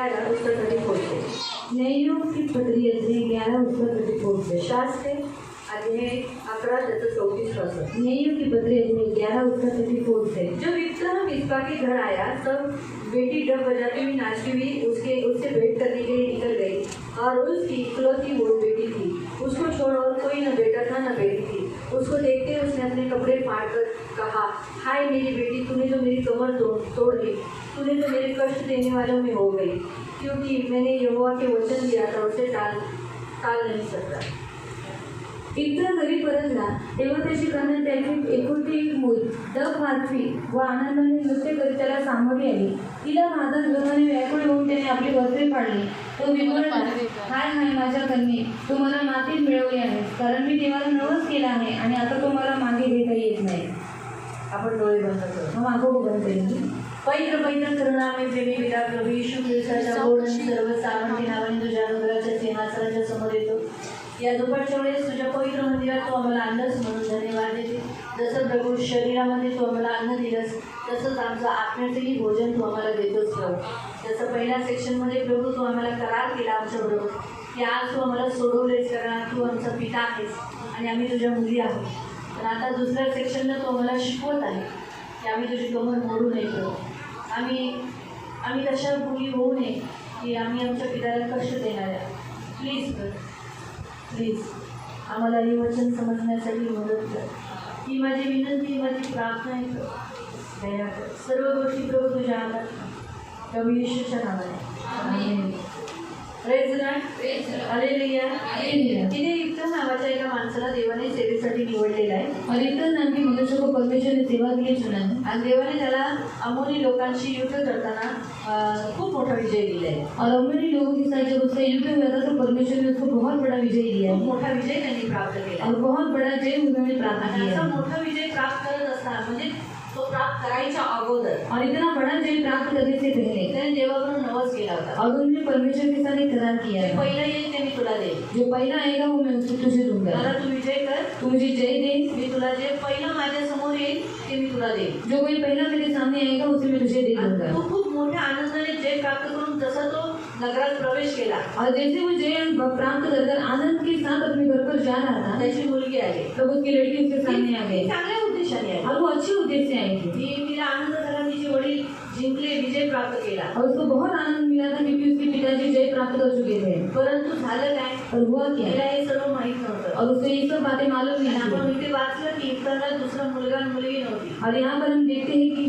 11 उसका 34 से। न्यायों की पत्री अध्याय 11 उसका 34 से। शास्त्र अध्याय 11 त्याचं 34 पासून। न्यायों की पत्री अध्याय 11 उसका 34 से। जब इब्राहिम मिस्पा के घर आया तब बेटी डब बजाती हुई नाचती हुई उससे भेंट करने के लिए निकल गई और उसकी इकलौती वो बेटी थी। उसको छोड़ और कोई न बेटा था न बेटी थी। उसको देखते उसने अपने कपड़े फाड़ कर कहा, हाय मेरी बेटी, तूने जो मेरी कमर तोड़ दी, तूने जो मेरे कष्ट देने वालों में हो गई, क्योंकि मैंने यहोवा के वचन दिया था उसे टाल नहीं सकता। इब्रा घरी परतला तेव्हा त्याची कन्या त्याची एकुलती एक मूल डब वाजवी व आनंदाने नृत्य करीत त्याला सामोरी आली. तिला नादात जोराने व्याकुळ होऊन त्याने आपली वस्त्रे फाडली. तो विमरला, हाय हाय माझ्या कन्ये, तू मला मातीत मिळवली आहेस, कारण मी देवाला नवस केला आहे आणि आता तो मला मागे घेता येत नाही. आपण डोळे बंद करू. हम आंखों को बंद करेंगे. पवित्र पवित्र करुणामय प्रेमी पिता प्रभू येशू ख्रिस्ताच्या गोड आणि सर्व सावंती नावाने तुझ्या अनुग्रहाच्या सिंहासनाच्या समोर येतो. या दुपारच्या वेळेस तुझ्या पवित्र मंदिरात तू आम्हाला अन्नच म्हणून धन्यवाद देते. जसं प्रभू शरीरामध्ये तू आम्हाला अन्न दिलंस तसंच आमचं आत्म्याचंही भोजन तू आम्हाला देतोच प्रभू. जसं पहिल्या सेक्शनमध्ये प्रभू तू आम्हाला करार केला आमच्याबरोबर की आज तू आम्हाला सोडवलेस, कारण तू आमचा पिता आहेस आणि आम्ही तुझ्या मुली आहोत. पण आता दुसऱ्या सेक्शनला तू आम्हाला शिकवत आहे की आम्ही तुझी कमर मोडू नये प्रभू. आम्ही तशा मुली होऊ नये की आम्ही आमच्या पित्याला कष्ट देणाऱ्या. प्लीज आम्हाला हे वचन समजण्यासाठी मदत कर. ही माझी विनंती, माझी प्रार्थना आहे दया कर. सर्व गोष्टी प्रभू तुझ्या हातात, प्रभू येशूच्या नावाने आमेन. Praise Lord. हालेलुया. तिने इब्रा नावाच्या एका माणसाला देवाने सेवेसाठी निवडलेला आहे. और इब्राहिम नाम के मनुष्य को परमेश्वर ने सेवा के लिए चुना है. आणि देवाने त्याला अमोनी लोकांशी युद्ध करताना खूप मोठा विजय दिला आहे. और अमोनी लोगों के साथ जब उसका युद्ध हुआ था तो परमेश्वर ने उसको बहुत बड़ा विजय दिया खूप है. मोठा विजय त्यांनी प्राप्त केला और बहुत बड़ा जय उन्होंने प्राप्त आणि किया असा है. मोठा विजय प्राप्त करत असताना म्हणजे तो प्राप्त करायच्या अगोदर और इतना बड़ा जय प्राप्त करने से पहले त्याने देवावरून नवस केला होता. और उन्होंने परमेश्वर के साथ एक करार किया जे है. पहिलं येईल ते मी तुला देईन. जो पहला आएगा वो मैं उसको तुझे दूंगा. मला तू विजय कर. तू मुझे जय दे. मी तुला जे पहिलं माझ्या समोर येईल ते मी तुला देईन. जो कोई पहला मेरे सामने आएगा उसे मैं तुझे दे आणि दूंगा. तू खूप मोठ्या आनंदाने जय प्राप्त करून जसा तो नगरात प्रवेश केला, और जैसे वो जय प्राप्त कर आनंद के साथ अपने घर पर जा रहा था त्याची मुलगी आली. तब उसकी लड़की उसके सामने आ गई. चांगल्या उद्देशाने आली. और वो अच्छे उद्देश्य से आई थी. तिला आनंद झाला, तिचे वडील जिंकले, विजय प्राप्त केला. और उसको बहुत आनंद मिला था क्योंकि उसके पिताजी जय प्राप्त कर चुके थे. परंतु झालं काय, और हुआ क्या, तिला हे सर्व माहीत नव्हतं. और उसको ये सब बातें मालूम नहीं आपण थी. इथे वाचलं की इब्राला दुसरा मुलगा आणि मुलगी नव्हती. और यहाँ पर हम देखते हैं कि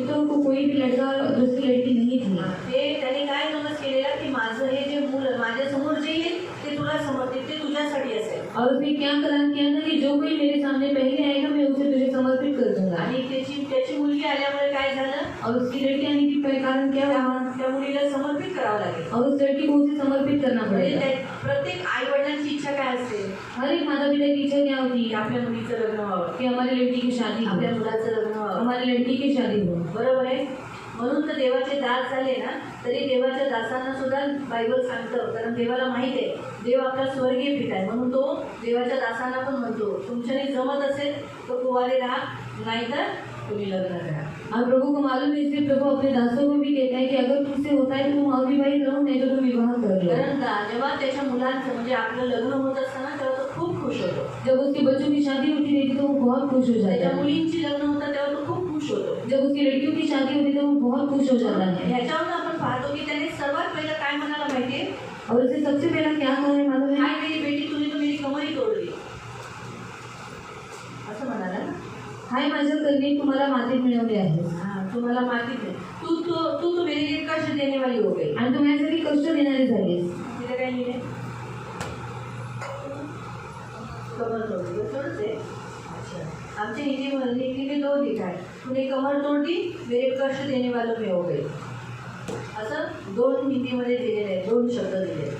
इब्राहिम को कोई भी लड़का और दूसरी लड़की नहीं थी. ते त्याने काय नमस केलेला की माझं हे जे मूल माझ्या समोर जे येईल ते तुला समर्पित, ते तुझ्यासाठी असेल. और उसने क्या करार किया था कि जो कोई मेरे सामने पहले आएगा मैं उसे तुझे समर्पित कर दूंगा. आणि त्याची मुलगी आल्यामुळे काय झालं, और उसकी लड़की आने के कारण क्या हुआ, त्या मुलीला समर्पित करावं लागेल. और उस लड़की को उसे समर्पित करना म्हणजे पड़ेगा. प्रत्येक आई वडिलांची इच्छा काय असते, हर एक माता पिता की इच्छा क्या होती की है आपल्या मुलीचं लग्न व्हावं, कि हमारी लड़की की शादी हो, आपल्या मुलाचं लग्न व्हावं. हमारी लड़की की शादी हो. बरोबर आहे. म्हणून तर देवाचे दास झाले ना तरी देवाच्या दासांना सुद्धा बायबल सांगतं, कारण देवाला माहित आहे देव आपला स्वर्गीय पिता आहे. म्हणून तो देवाच्या दासांना पण म्हणतो, तुमच्याने जमत असेल तर कुवारे राहा, नाहीतर तुम्ही लग्न करा. और प्रभु को मालूम है, इसलिए प्रभु अपने दासों को भी कहता है कि अगर तुमसे होता है तो तुम अविवाहित रहो, नहीं तो तुम विवाह कर लो. कारण जेव्हा त्याच्या मुलांचं म्हणजे आपलं लग्न होत असताना तेव्हा तो खूप खुश होतो. जब उसके बच्चों की शादी होती रहती तो वो बहुत खुश हो जाता त्याच्या है. मुलींची लग्न होतं तेव्हा तो खूप खुश होतो. जब उसकी लड़कियों की शादी होती तो वो बहुत खुश हो जाता है. ह्याच्यावरून आपण पाहतो की त्याने सर्वात पहिलं काय म्हणायला माहितीये, और उसे सबसे पहला क्या कहा है मालूम है, हाय मेरी बेटी, तुझी तो मेरी कमरी तोडली असं म्हणाला ना. हाय माझ्या कन्ये तुम्हाला मातीत मिळवले आहे. हाँ, तुम्हाला माहिती आहे, तू मेरे लिए कष्ट देने वाली हो गई. आणि तू माझ्यासाठी कष्ट देणारी झालीस. तिथे काय लिहिले, कमर तोडली, थोडंच आहे. अच्छा, आमच्या हिंदी में 2 लिखा है, तूने कमर तोड़ दी, मेरे कष्ट देने वालों में हो गई. असं 2 हिंदीमध्ये दिलेले आहे, 2 शब्द दिले.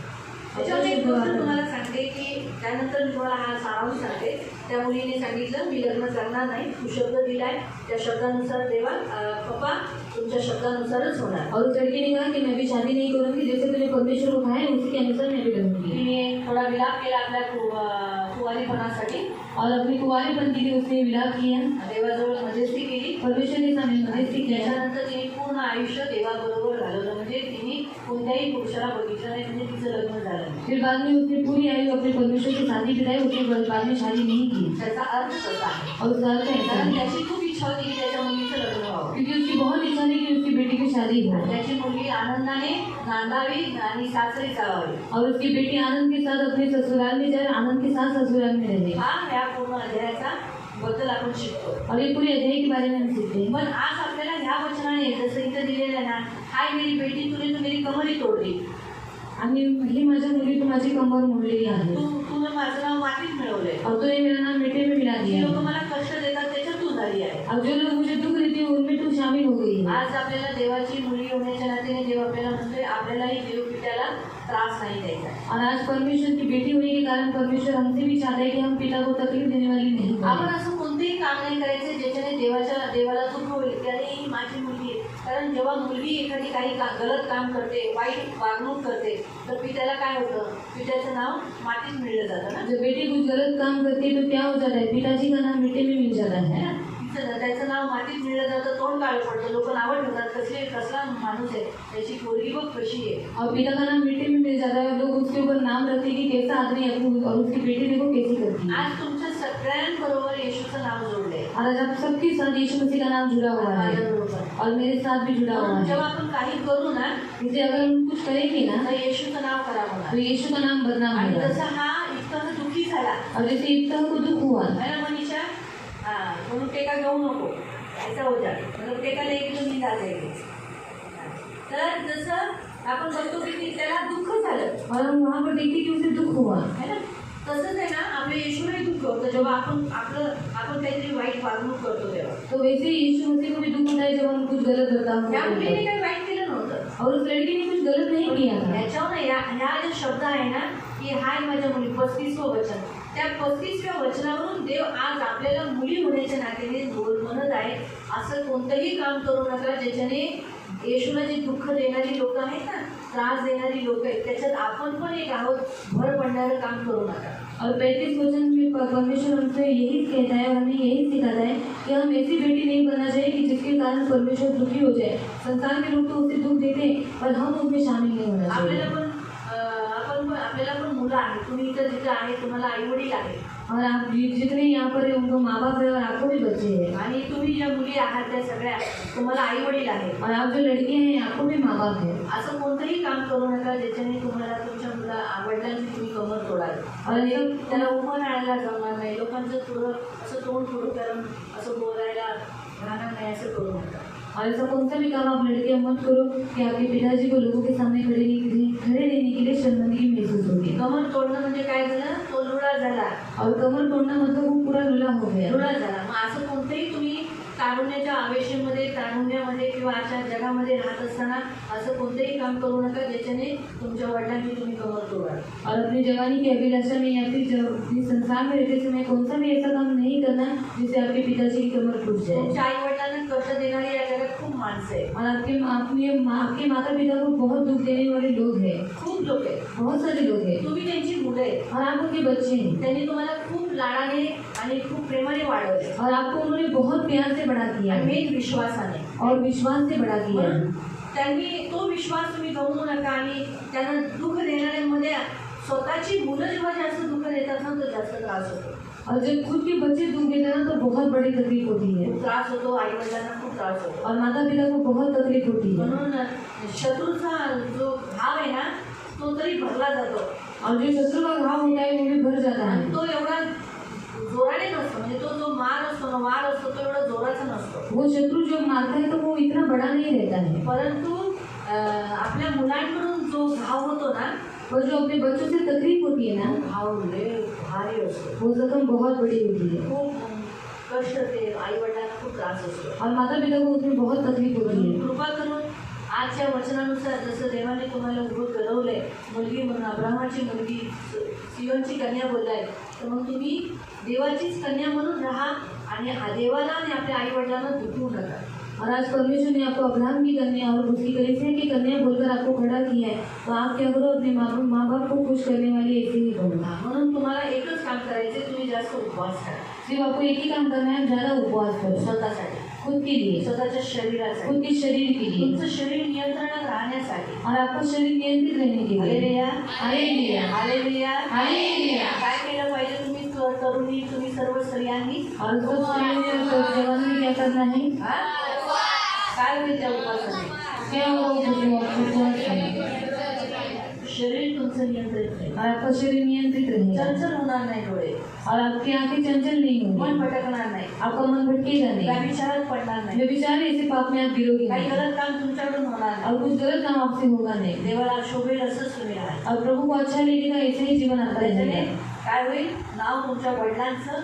त्याच्यामध्ये एक गोष्ट तुम्हाला सांगते की त्यानंतर मी तुम्हाला हा सारांश सांगते. त्या मुलीने सांगितलं मी लग्न करणार नाही, तू शब्द दिलाय त्या शब्दानुसार देवा पप्पा तुमच्या शब्दानुसारच होणार. और उस लड़की ने कहा कि मैं भी शादी नहीं करूंगी, जैसे तुझे परमेश्वर को कहा है उसी के अनुसार मैं भी करूंगी. तिने थोडा विलाप केला आपल्या कुवारीपणासाठी. और अपनी कुंवारीपन के लिए उसने विलाप किया, देवाजवळ मध्यस्थी केली. परमेश्वर के सामने मध्यस्थी किया. त्याच्यानंतर तिने पूर्ण आयुष्य देवाबरोबर घालवलं, म्हणजे तिने कोणत्याही पुरुषाला बघितलं नाही म्हणजे तिचं लग्न झालं नाही. फिर बाद में उसने पूरी आयु अपने परमेश्वर की शादी बिताई, उसने बाद में शादी नहीं की। त्याचा अर्थ तसा आहे. और उसका अर्थ ऐसा कारण है त्याची खूप इच्छा होती की त्याच्या मुलीचं लग्न व्हावं. क्योंकि उसकी बहुत इच्छा थी कि उसकी बेटी की शादी हो त्याची मुलगी आनंदाने नांदावी आणि सासरी जावावी. और उसकी बेटी आनंद के साथ अपने ससुराल में जाए, आनंद के साथ ससुराल में रहे। हा ह्या पूर्ण अध्यायाचा बद्दल आपण शिकतो. और ये पूरे अध्याय के बारे में हम सीखते हैं। पण आज आपल्याला ह्या वचनाने जसं इथं दिलेलं आहे ना, हाय मेरी बेटी तूने तो मेरी कमरी तोडली, आणि ही माझ्या मुली, तू माझी कंबर मोडलेली आहे तूने माझं नाव मातीत मिळवलंय. और तूने मेरा नाम मिट्टी में मिला जी दिया लोक है। मला कष्ट देतात त्याच्यात तू झाली आहे. और जो लोग मुझे दुख देते हैं उनमें तू शामिल हो गई है। आज आपल्याला देवाची मुली होण्याच्या नात्याने देव आपल्याला म्हणतोय आपल्यालाही देवपित्याला त्रास नाही द्यायचा. और आज परमेश्वर की बेटी होने के कारण परमेश्वर हमसे भी चाहता है कि हम पिता को तकलीफ देने वाली नहीं आपण बने। असं कोणतेही काम नाही करायचं ज्याच्याने देवाला दुःख होईल की अरे ही माझी मुलगी आहे. कारण जेव्हा मुलगी एखादी काही गलत काम करते, वाईट वागणूक करते, तर पित्याला काय होतं, पित्याचं नाव मातीत मिळलं जातं ना. जब बेटी कुछ गलत काम करती है तो क्या हो जाता है, पिताजी का नाम मिट्टी में मिल जाता है। त्याचं नाव मातीत मिळलं जातं, तोंड काळं पडतं, लोक नावं ठेवतात कसला माणूस आहे, त्याची पोरगी बघ कशी आहे. और पिता का नाम मिट्टी में मिल जाता है, लोग उसके ऊपर नाम रखते हैं कि कैसा आदमी है और उसकी बेटी देखो कैसी करती है। आज तुमच्या सगळ्यांबरोबर येशूचं नाव जोडलंय. और आज आप सबके साथ यीशु मसीह का नाम जुड़ा हुआ है माझ्याबरोबर. और मेरे साथ भी जुड़ा हुआ जेव्हा है। आपण काही करू ना, जैसे अगर हम कुछ करेंगे ना तर येशूचं नाव करावं तो यीशु का नाम बदनाम आणि होगा। जसं हा इतका दुःखी झाला और जैसे इब्ता को दुख हुआ है ना मनीषा, म्हणून टेका घेऊ नको, ऐसा हो जाए, मतलब टेका लेके तो नहीं जाते. तर जसं आपण बघतो की त्याला दुःख झालं और हम वहाँ पर देखते कि उसे दुख हुआ। है ना, तसंच आहे ना आपल्या येशूलाही दुःख होतं जेव्हा आपण काहीतरी वाईट वागणूक करतो तेव्हा. तो वैसे ही यीशु मसीह को भी दुख होता है जब हम कुछ गलत बर्ताव त्या करते मुलीने हैं। काही वाईट केलं नव्हतं. और उस लड़की ने कुछ गलत नहीं किया था। याच्यावर ह्या जे शब्द आहे ना की हाय माझ्या मुली, 35वं वचन, त्या 35व्या वचनावरून देव आज आपल्याला मुली होण्याच्या नात्याने म्हणत आहे असं कोणतंही काम करू नका ज्याच्याने येशूला जे दुःख देणारी लोक आहेत ना, त्रास देणारी लोक आहेत, त्याच्यात आपण पण एक आहोत, भर पडणारं काम करू नका. और 35 वचन में परमेश्वर हमसे यही कहता है और हमें यही सिखाता है कि हम ऐसी बेटी नहीं बनना चाहिए कि जिसके कारण परमेश्वर दुखी हो जाए। संसार के लोग तो उसे दुख देते हैं पर हम उसमें शामिल नहीं होना चाहिए। आपल्याला पण मुलं आहेत, तुम्ही इथं जिथं आहे तुम्हाला आईवडील आहेत और आप जितने यहाँ पर है उनको माँ बाप है और आपको भी बच्चे हैं। आणि तुम्ही ज्या मुली आहात त्या सगळ्या तुम्हाला आईवडील आहेत. और आप जो लड़के हैं आपको भी माँ बाप है। असं कोणतंही काम करू नका ज्याच्याने तुम्हाला तुमच्या मुला आवडल्याने तुम्ही कमर तोडाल आणि त्याला उभं राहायला जमणार नाही. लोकांचं थोडं असं तोंड थोडं करून असं बोलायला राहणार नाही, असं करू नका. और ऐसा कौन सा भी काम आप लड़के मत करो कि आपके पिताजी को लोगों के सामने खड़े रहने के लिए शर्मिंदगी महसूस होगी। कमर तोडणं म्हणजे काय झालं, तो लुळा झाला. और कमर तोड़ना मतलब वो पूरा लुला हो गया। लुळा झाला. मग असं कोणतंही तुम्ही तारुण्याच्या तारुण्यामध्ये किंवा अशा जगामध्ये राहत असताना असं कोणतेही काम करू नका ज्याच्याने तुमच्या वडिलांनी तुम्ही कमर तोडाल. और अपनी जवानी की अभिलाषा में या फिर इस संसार में रहते समय कौन सा भी ऐसा काम नहीं करना जिससे आपके पिताजी की कमर टूट जाए। तुमच्या आई वडिलांना कष्ट देणारी या जगात खूप माणसं आहे. और आपके माता पिता को बहुत दुख देने वाले लोग हैं, खूप लोक आहेत. बहुत सारे लोग हैं तुम्ही त्यांची मुलं आहेत. और आप उनके बच्चे हैं त्यांनी तुम्हाला खूप लाडाने आणि खूप प्रेमाने वाढवले और आपको उन्होंने बहुत प्यार से बड़ा किया आणि है मेन विश्वासाने. और विश्वास से बड़ा किया है। म्हणून त्यांनी तो विश्वास तुम्ही गमवू नका आणि त्यांना दुःख देणाऱ्यांमध्ये स्वतःची मुलं जेव्हा जास्त दुःख देतात ना तो जास्त त्रास होतो. और जब खुद के बच्चे दुख देते हैं ना तो बहुत बड़ी तकलीफ होती है खूप त्रास होतो, आई वडिलांना खूप त्रास होतो. और माता पिता को बहुत तकलीफ होती है। म्हणून शत्रूचा जो घाव आहे ना तो तरी भरला जातो और जो शत्रु का घाव होता है वो भी भर जाता आणि है। तो एवढा जोराने नसतो, म्हणजे तो जो वार असतो तो एवढा जोराचा नसतो. वो शत्रु जो मारता है तो वो इतना बड़ा नहीं रहता है, परंतु आपल्या मुलांकडून जो घाव होतो ना और जो अपने बच्चों से तकलीफ होती है ना घाव लय भारी असतो. वो जख्म बहुत बड़ी होती है खूप कष्ट ते आई वडिलांना खूप त्रास असतो. और माता पिता को उसमें बहुत तकलीफ होती है। कृपा करून आजच्या वचनानुसार जसं देवाने तुम्हाला उभं करवलंय मुलगी म्हणून, अब्रामाची मुलगी सियोनची कन्या बोललाय, तर मग तुम्ही देवाचीच कन्या म्हणून राहा आणि देवाला आणि आपल्या आई वडिलांना दुखवू नका. और आज परमेश्वर ने आपको अब्राहम की कन्या और उसकी कलीसिया की कन्या बोलकर आपको खड़ा किया है, तो आप क्या करो, अपने माँ बाप को खुश करने वाली ऐसे ही करो। म्हणून तुम्हाला एकच काम करायचं, तुम्ही जास्त उपवास करा. सिर्फ आपको एक ही काम करना है, ज़्यादा उपवास करो स्वतःसाठी. खुद के लिए, स्वतःच्या शरीरासाठी, खुद के शरीर के लिए, तुमचं शरीर नियंत्रणात राहण्यासाठी, और आपका शरीर नियंत्रित रहने के लिए। Hallelujah, hallelujah, hallelujah, hallelujah. काय केलं पाहिजे तुम्ही तरुणी, तुम्ही सर्व स्त्रियांनी? और सब स्त्रियों ने और जवानों ने क्या करना है? हा? काय होईल त्या उपासने? क्या होगा उपवास में? शरीर तुमचं नियंत्रित राहील, और आपका शरीर नियंत्रित रहेगा, चंचल होणार नाही डोळे, और आपकी आंखें चंचल नहीं मन होंगी, भटकणार नाही, आपका मन भटकेगा नहीं, व्यभिचारात पडणार नाही, व्यभिचार ऐसे पाप में आप गिरोगे काही नहीं, गलत काम तुमच्याकडून होणार नाही, और कुछ गलत काम आपसे होगा नहीं, देवाला शोभेल असंच तुम्ही राहा. और प्रभु को अच्छा लगेगा ऐसा ही जीवन आपका त्याच्याने रहेगा। काय होईल? नाव तुमच्या वडिलांचं,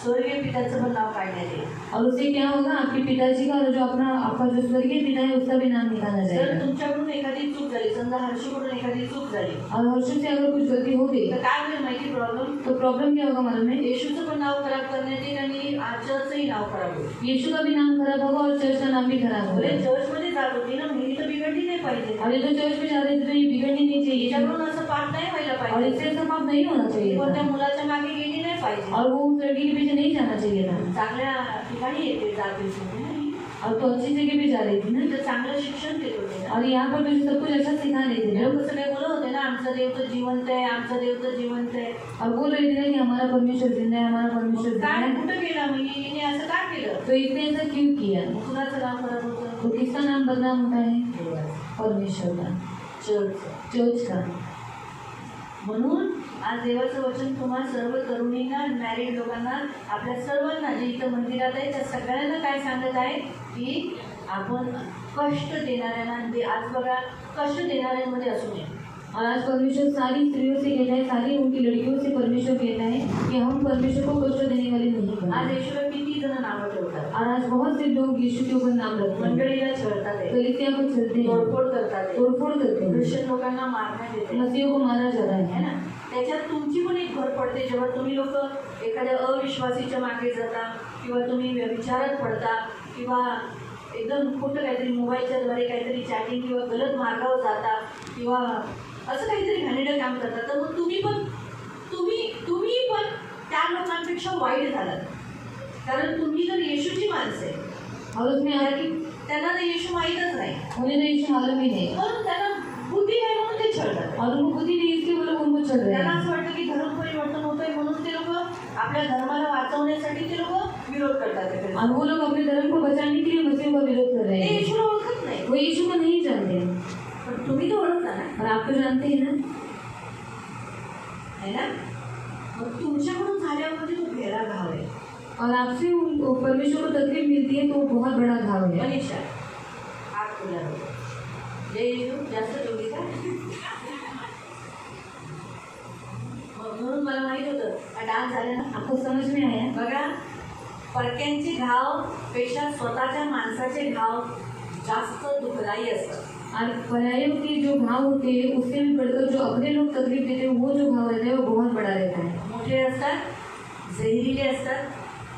स्वर्गीय पित्याचं पण नाव काढण्यात येईल. और उससे क्या होगा? आपके पिताजी का और जो अपना आपका जो स्वर्गीय पिता है उसका भी नाम निकाला जर जाएगा। तुमच्याकडून एखादी चूक झाली, समजा हर्षूकडून एखादी चूक झाली, और हर्षद से अगर कुछ गलती हो गई तर काय होईल माहिती? प्रॉब्लेम, तो प्रॉब्लम क्या होगा मालूम है? येशूचं पण नाव खराब करण्यात येईल आणि चर्चचंही नाव खराब होईल. यीशु का भी नाम खराब होगा और चर्च का नाम भी खराब भले होगा। चर्चमध्ये जात होती ना, मी तर बिघडली नाही पाहिजे, और ये तो चर्च में जा रहे थे तो ये बिगड़नी नहीं चाहिए, याच्याकडून असं पाप नाही व्हायला और पाहिजे, इससे ऐसा पाप नहीं होना चाहिए कोणत्या था। मुलाच्या मागे गेली नाही पाहिजे, और वो उस लड़की के पीछे नहीं जाना चाहिए था, चांगल्या ठिकाणी येते जाते नाही, और तो अच्छी जगह भी जा रही थी ना, तर चांगलं शिक्षण देत होते ना. और यहाँ पर तुझे सब कुछ अच्छा सिखा रहे थे ना। लोक सगळे बोलत होते ना, आमचा देव तर जिवंत आहे, आमचा देव तर जिवंत आहे. और बोल रहे थे ना कि हमारा परमेश्वर जिंदा है, हमारा परमेश्वर जिंदा काय है। कुठं गेला मग हिने असं का केलं? तो इसने ऐसा क्यों किया? कुणाचं नाव खराब होतं? तो किसका नाम बदनाम होता है? परमेश्वर का, चर्च. चर्च का। म्हणून आज देवाचं वचन तुम्हा सर्व तरुणींना, मॅरिड लोकांना, आपल्या सर्वांना जे इथं मंदिरात आहे त्या सगळ्यांना काय सांगत आहे की आपण कष्ट देणाऱ्यांना, आज बघा कष्ट देणाऱ्यांमध्ये असू नये. और आज परमेश्वर सारी स्त्रियों से कहता है, सारी उनकी लड़कियों से परमेश्वर कहता है कि हम परमेश्वर को कष्ट देने वाले नहीं आज बने। येशूला किती जण नावं ठेवतात, और आज बहुत से लोग यीशु के ऊपर नाम रखते हैं, मंडळीला छळतात आहे, कलीसिया को चलते हैं, तोडफोड करतात आहे, तोड़फोड़ करते हैं, ख्रिश्चन लोकांना मारण्यात येते, मसीहों को मारा जाता है है। ना. त्याच्यात तुमची पण एक भर पडते जेव्हा तुम्ही लोक एखाद्या अविश्वासीच्या मागे जाता किंवा तुम्ही विचारात पडता किंवा एकदम खोटं काहीतरी मोबाईलच्या द्वारे काहीतरी चॅटिंग किंवा गलत मार्गावर जाता किंवा असं काहीतरी घाणेरडं काम करता, तर मग तुम्ही पण त्या लोकांपेक्षा वाईट झालात. कारण तुम्ही जर येशूची माणसं आहे और उसमें आया कि त्यांना तर येशू माहीतच नाही, उन्हें तो यीशु मालूम ही नहीं, म्हणून त्यांना बुद्धी आहे म्हणून ते छळतात. और उनको बुद्धि नहीं इसलिए वो लोग उनको चल रहे त्यांना हैं। असं वाटतं की धर्म परिवर्तन होतंय म्हणून ते लोक आपल्या धर्माला वाचवण्यासाठी ते लोक विरोध करतात. और वो लोग अपने धर्म को बचाने के लिए मसीह का विरोध कर रहे ते हैं। येशूला ओळखत नाही, वो यीशु को नहीं जानते, पण तुम्ही तो ओळखता ना, और आप तो जानते हैं ना। है ना. मग तुमच्याकडून झाल्यावर म्हणजे तो घेरा घाव आहे. और आपसे परमेश्वर को तकलीफ मिलती है तो वो बहुत बड़ा घाव है। मनीषा आग खुला हो. जय येशू. जास्त जेवली का? म्हणून मला माहित होतं डान्स झाले ना. आपको समझ में आया? बघा, परक्यांचे घाव पेक्षा स्वतःच्या माणसाचे घाव जास्त दुःखदायी असतात. और परायों के जो घाव होते हैं उससे भी बढ़कर जो अपने लोग तकलीफ देते हैं वो जो घाव रहता है वो बहुत बड़ा रहता है। मोठे असतात, जहिरीले असतात,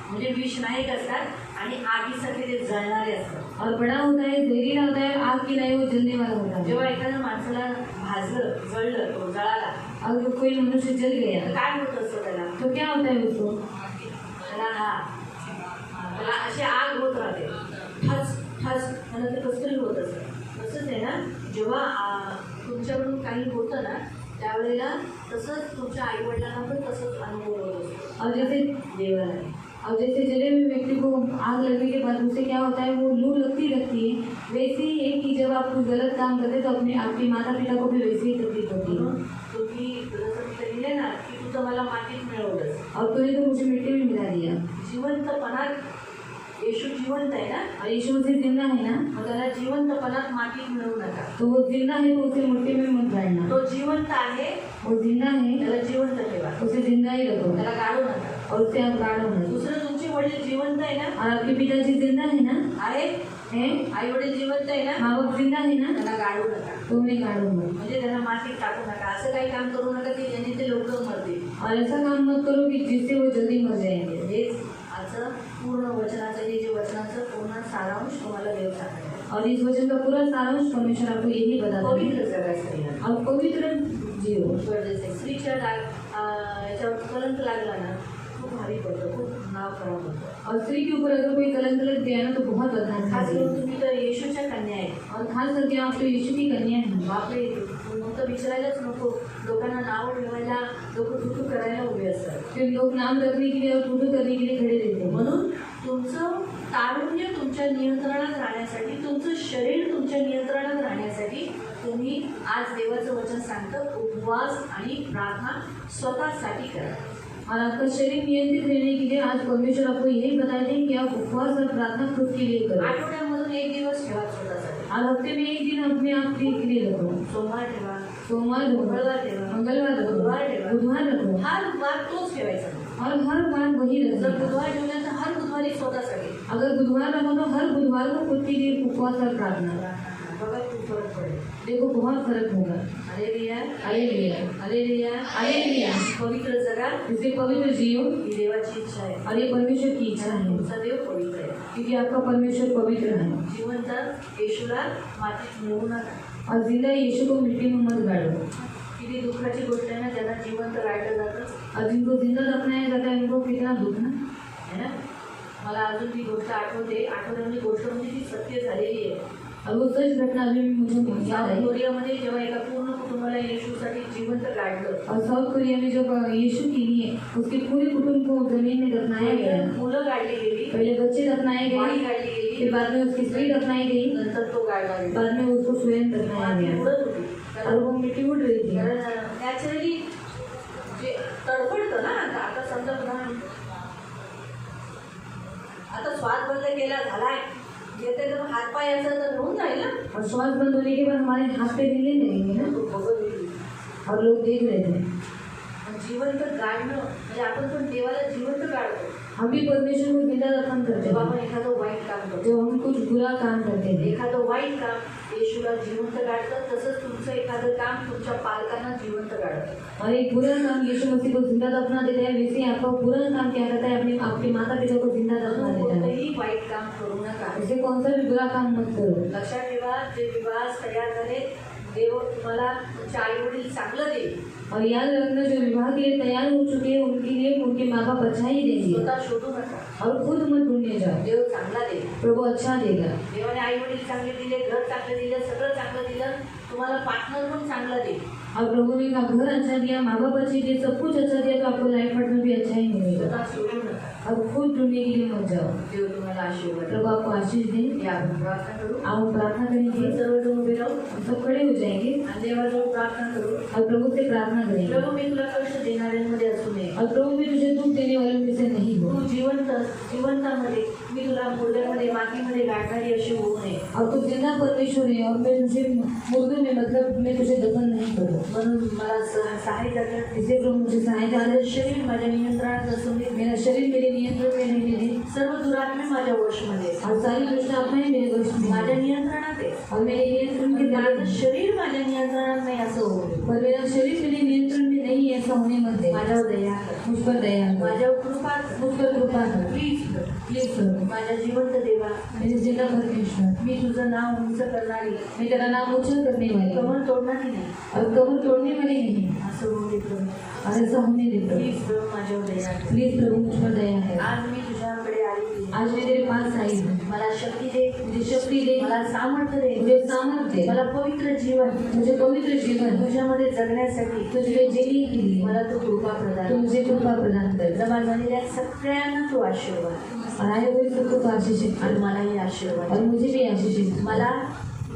म्हणजे विषनायक असतात आणि आगीसारखे ते जळणारे असतात. और बड़ा होता है, जहरीला होता है, आग की लाए वो जलने वाला होता है। जेव्हा एखाद्या माणसाला भाजलं, जळलं, तो जळाला, अगर कोई मनुष्य जल तर गया काय होत असतं त्याला? तो क्या होता है उसको? त्याला अशी आग होत राहते, ठस ठस म्हणून ते कसं तरी होत असतं. तसंच आहे ना, जेव्हा तुमच्याकडून काही होतं ना त्यावेळेला तसंच तुमच्या आईवडिलांना पण तसंच अनुभव होत असतो. और जैसे देवाला और जैसे जले हुए व्यक्ति को आग लगने के बाद उसे क्या होता है, वो लू लगती रहती है, वैसे ही है कि जब आप कुछ गलत काम करते तो अपने आपके माता पिता को भी वैसे ही तकलीफ होती है। तुम्ही जसं तिथे लिहिले ना की तुझं मला मातीत मिळवलंस, और तूने तो मुझे मिट्टी में मिला दिया। जिवंतपणात येशू जिवंत आहे ना, और यीशु मसीह जिंदा है ना, मग त्याला जिवंतपणात मातीत मिळवू नका. तो वो जिंदा है तो उसे मिट्टी में मत गाड़ना। तो जिवंत आहे, वो जिंदा है, त्याला जिवंत ठेवा, उसे जिंदा ही रखो त्याला गाडू नका. और उसे आप गाड़ो मत। दुसरं तुमचे वडील जिवंत आहे ना, और आपके पिताजी जिंदा है ना, आहे, हैं, आई वडील जिवंत आहे ना, माँ बाप जिंदा है ना, त्याला गाडू नका. तो उन्हें गाड़ो मत। म्हणजे त्यांना मातीत टाकू नका. असं काही काम करू नका की ज्याने ते लवकर मरतील. और ऐसा काम मत करो कि जिससे वो जल्दी मर जाएंगे। हेच आजचं पूर्ण वचनाचं, हे जे वचनाचं पूर्ण सारांश तुम्हाला देव सांगणार. और इस वचन का पूरा सारांश परमेश्वर आपको यही बताता है। पवित्र जगायचं आप पवित्र जियो। गरजेचं आहे. स्त्रीच्या याच्यावर कलंक लागला ना, तो खूप भारी पडतं, खूप नाव खराब होतं. और स्त्री के ऊपर अगर कोई कलंक लग गया ना तो बहुत बदनाम खास होती करून है। तुम्ही तर येशूच्या कन्या आहे. और खास करके आप तो यीशु की कन्या हैं। बापरे, मग तर विचारायलाच नको. लोकांना नाव ठेवायला लोक तुटू करायला उभे असतात. फिर लोग नाम रखने के लिए और टूटू करने के लिए खड़े रहते हैं। म्हणून तुमचं तारुण्य तुमच्या नियंत्रणात राहण्यासाठी, तुमचं शरीर तुमच्या नियंत्रणात राहण्यासाठी तुम्ही आज देवाचं वचन सांगतं उपवास आणि प्रार्थना स्वतःसाठी करा. और आपका शरीर नियंत्रित रहने के लिए आज परमेश्वर आपको यही बता दें कि आप उपवास और प्रार्थना खुद के लिए करें। आठवड्यामधून एक दिवस ठेवा स्वतःसाठी. और हफ्ते में एक दिन अपने आप के लिए रखो। सोमवार ठेवा, सोमवार रखो, मंगळवार ठेवा, मंगलवार रखो, बुधवार ठेवा. बुधवार रखो, हर वार तोच ठेवायचा. और हर बार वही जर रखो। बुधवार ठेवला तर हर बुधवारी स्वतःसाठी अगर बुधवार रखो तो हर बुधवार को खुद के लिए उपवास और प्रार्थना। बघा खूप फरक पडेल. देखो बहुत फर्क होगा। Hallelujah, hallelujah, hallelujah, hallelujah. पवित्र जगा इसे पवित्र जियो ही देवाची इच्छा आहे. और ये परमेश्वर की इच्छा है, तुमचा देव पवित्र आहे. क्योंकि आपका परमेश्वर पवित्र है। जिवंत येशूला मातीत नेऊ नका. और जिंदा यीशु को मिट्टी में मत गाड़ो। किती दुःखाची गोष्ट आहे ना, ज्यांना जिवंत गाडलं जातं और जिनको जिंदा दफनाया जाता है उनको कितना दुख ना। है ना. मला अजून ती गोष्ट आठवते. आठवते गोष्ट म्हणजे ती सत्य झालेली आहे. और वो सच घटना अभी भी मुझे याद साऊथ है। कोरियामध्ये जेव्हा एका पूर्ण कुटुंबाला येशूसाठी जिवंत गाडलं, और साउथ कोरिया में जब यीशु के लिए उसके पूरे कुटुंब को जमीन में दफनाया गया, मुलं गाडली गेली, पहले बच्चे दफनाए वाणी गए, गाडली गेली, फिर बाद में उसकी स्त्री दफनाई गई, नंतर तो गाडला गेला. बाद में उसको स्वयं दफनाया माती गया उडत होती. और वो मिट्टी उड़ रही थी। कारण नॅचरली जे तडफडतं ना, आता समजा उदाहरण, आता श्वास बंद केला झालाय, येते तर हातपाय असं तर होऊन जाईल ना. और श्वास बंद होने के बाद हमारे हाथ पे ढीले लगेंगे ना, तो बघत होईल. और लोग देख रहे थे। जिवंत गाडणं म्हणजे आपण पण देवाला जिवंत गाडतो. हम भी परमेश्वर को जिंदा दफन करते जेव्हा हैं आपण एखादं वाईट काम करतो, जब हम कुछ बुरा काम करते हैं। एखादं वाईट काम येशूला जिवंत गाडतं, तसंच तुमचं एखादं काम तुमच्या पालकांना जिवंत गाडतं. और एक बुरा काम यीशु मसीह को जिंदा दफना देता है, वैसे ही आपका बुरा काम क्या करता है, अपने आपके माता पिता को जिंदा दफना म्हणून देता है। कोणतंही वाईट काम करू नका. ऐसे कौन सा भी बुरा काम मत करो। लक्षात ठेवा, जे विवाह तयार झाले, देव तुम्हाला तुमचे आई वडील चांगलं देईल. और याद रखना जो विवाह के लिए तैयार हो चुके हैं उनके लिए उनके माँ बाप अच्छा ही देंगे। स्वतः शोधू नका. और खुद मत ढूंढने जाओ, देव चांगला देईल. प्रभु अच्छा देगा। देवाने आई वडील चांगले दिले, घर चांगलं दिलं, सगळं चांगलं दिलं, तुम्हाला पार्टनर पण चांगला देईल. और प्रभु ने का घर अच्छा दिया, माँ बाप अच्छे दिए, सब कुछ अच्छा दिया, तो आपको लाइफ पार्टनर भी अच्छा ही मिलेगा। स्वतः शोधू नका. अब खुद ढूंढने के लिए मत जाओ। देव तुम्हाला आशीर्वाद प्रभु आपको आशीष दे। या आपण प्रार्थना करू. आओ प्रार्थना करेंगे, सर्वजण उभे राहू सब खड़े हो जाएंगे आणि देवाजवळ प्रार्थना करू. और प्रभु से प्रार्थना करेंगे। प्रभू, मी तुला कष्ट देणाऱ्यांमध्ये असू नये. और प्रभु भी तुझे दुख देने वालों में से नहीं हो, तू जिवंतामध्ये मी तुला मुर्द्यामध्ये मातीमध्ये गाडणारी अशी होऊ नये. और तू जिंदा परमेश्वर है और मैं तुझे मुर्दों में मतलब मैं तुझे दफन नहीं करूँ। म्हणून मला सहायता कर. इसलिए प्रभु मुझे सहायता माझं कर। शरीर माझ्या नियंत्रणात असून दे. मेरा शरीर मेरे नियंत्रण में नहीं है सर्व दुरात्मे माझ्या वशमध्ये. और सारी दुष्ट आत्माएं मेरे वश में माझ्या हैं। नियंत्रणात आहे. और मेरे नियंत्रण के माझं तहत शरीर माझ्या नियंत्रणात नाही असं होऊ नये. पर मेरा शरीर मेरे नियंत्रण में नहीं है, ऐसा होने मत दे। माझ्यावर दया कर. मुझ पर दया कर, माझ्यावर कृपा कर. मुझ पर कृपा कर, प्लीज कर. प्लीज करो। माझ्या जिवंत देवा, मेरे जिंदा परमेश्वर, मी तुझं नाव उंच करणारी, मैं तेरा नाम ऊंचा करने वाली हूँ कमर तोडणारी नाही और कमर तोड़ने वाली नहीं, असं होऊ दे प्रभू. और ऐसा होने दे प्रभु। प्लीज प्रभू, माझ्यावर दया कर. प्लीज प्रभु मुझ पर दया है। आज मी तुझ्याकडे आली आहे. आज मैं तेरे पास आई हूँ, मला शक्ती दे, मुझे शक्ति दे, मला सामर्थ्य दे, मुझे सामर्थ्य दे, मला पवित्र जीवन मुझे पवित्र जीवन तुझ्यामध्ये जगण्यासाठी तुझे जीने के लिए मला तू कृपा तू प्रदान. मुझे कृपा प्रदान कर। जमा झालेल्या सगळ्यांना तू आशीर्वाद और आए हुए सबको आशीषित आणि कर मलाही आशीर्वाद. और मुझे भी आशीषित कर। मला,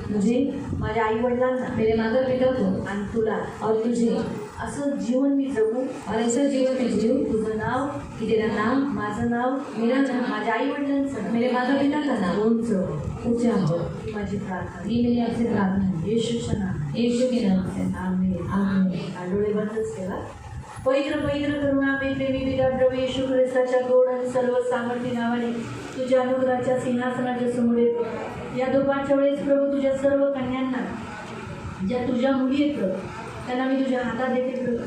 मुझे, माझ्या आई वडिलांना मेरे माता पिता को आणि तुला और तुझे असं जीवन मी जगू. और ऐसा जीवन में जीऊं तुझं नाव, कि तेरा नाम, माझं नाव, मेरा नाम, माझ्या आई वडिलांचं नाव मेरे माता पिता का नाम उंच हो. ऊंचा हो। ही माझी प्रार्थना ये मेरी आपसे प्रार्थना है, येशूच्या नावात. यीशु के नाम से आमेन. आमीन। डोळे बंदच ठेवा. पवित्र पवित्र करुणामय प्रेमी पिता प्रभू येशू ख्रिस्ताच्या गोड आणि सर्व सामर्थ्य नावाने तुझ्या अनुग्रहाच्या सिंहासनाच्या समोर येतो. या दुपारच्या वेळेस प्रभू तुझ्या सर्व कन्यांना, ज्या तुझ्या मुली आहेत प्रभू, त्यांना मी तुझ्या हातात देते प्रभू.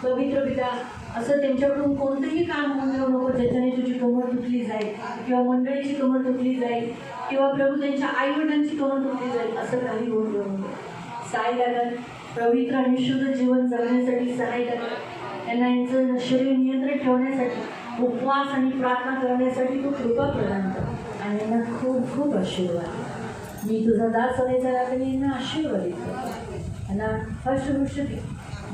पवित्र पिता, असं त्यांच्याकडून कोणतंही काम होऊन देऊ नको ज्याच्याने तुझी कमर तुटली जाईल किंवा मंडळीची कमर तुटली जाईल किंवा प्रभू त्यांच्या आईवडिलांची कमर तुटली जाईल, असं काही होऊन देऊ नको. सहायता कर. पवित्र आणि शुद्ध जीवन जगण्यासाठी सहायता कर. त्यांना यांचं शरीर नियंत्रित ठेवण्यासाठी उपवास आणि प्रार्थना करण्यासाठी तू कृपा प्रदान कर आणि यांना खूप खूप आशीर्वाद. मी तुझा दास होण्याच्या नात्याने यांना आशीर्वादित करतो. यांना फर्स्ट गोष्ट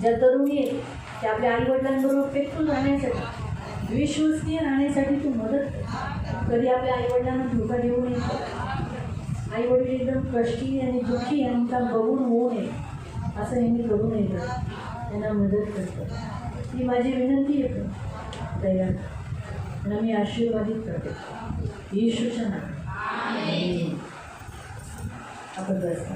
ज्या तरुणी आहेत त्या आपल्या आईवडिलांबरोबर पेटून राहण्यासाठी, विश्वसनीय राहण्यासाठी तू मदत कर. कधी आपल्या आईवडिलांना धोका देऊ नये. आईवडील एकदम कष्टी आणि दुःखी यांचा बघून होऊ नये असं नेहमी करू नये. त्यांना मदत करतो. ही माझी विनंती आहे. दया त्यांना मी आशीर्वादित करते येशूच्या नावात. आपण बसता.